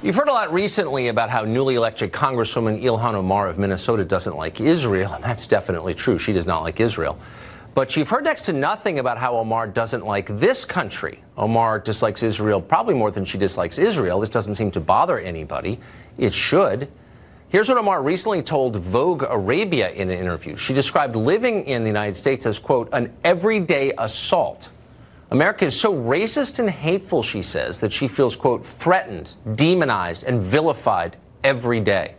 You've heard a lot recently about how newly elected Congresswoman Ilhan Omar of Minnesota doesn't like Israel, and that's definitely true. She does not like Israel. But you've heard next to nothing about how Omar doesn't like this country. Omar dislikes Israel probably more than she dislikes Israel. This doesn't seem to bother anybody. It should. Here's what Omar recently told Vogue Arabia in an interview. She described living in the United States as, quote, an everyday assault. America is so racist and hateful, she says, that she feels, quote, threatened, demonized, and vilified every day.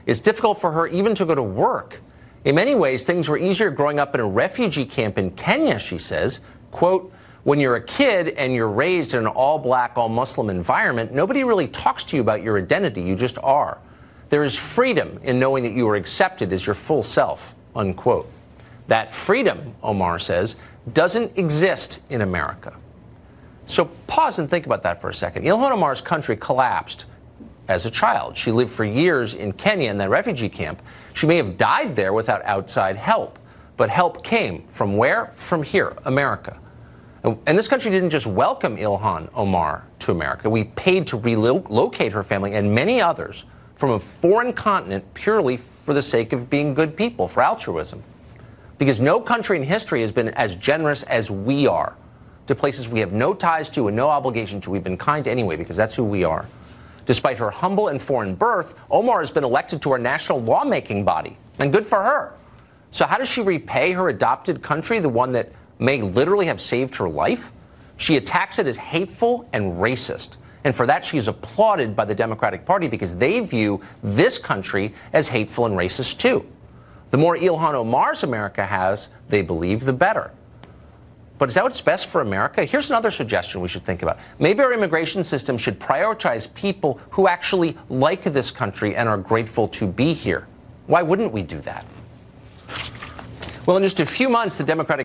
It's difficult for her even to go to work. In many ways, things were easier growing up in a refugee camp in Kenya, she says. Quote, when you're a kid and you're raised in an all-black, all-Muslim environment, nobody really talks to you about your identity. You just are. There is freedom in knowing that you are accepted as your full self, unquote. That freedom, Omar says, doesn't exist in America. So pause and think about that for a second. Ilhan Omar's country collapsed as a child. She lived for years in Kenya in that refugee camp. She may have died there without outside help, but help came from where? From here, America. And this country didn't just welcome Ilhan Omar to America. We paid to relocate her family and many others from a foreign continent purely for the sake of being good people, for altruism. Because no country in history has been as generous as we are to places we have no ties to and no obligation to. We've been kind anyway because that's who we are. Despite her humble and foreign birth, Omar has been elected to our national lawmaking body, and good for her. So how does she repay her adopted country, the one that may literally have saved her life? She attacks it as hateful and racist. And for that, she is applauded by the Democratic Party because they view this country as hateful and racist too. The more Ilhan Omar's America has, they believe, the better. But is that what's best for America? Here's another suggestion we should think about. Maybe our immigration system should prioritize people who actually like this country and are grateful to be here. Why wouldn't we do that? Well, in just a few months, the Democratic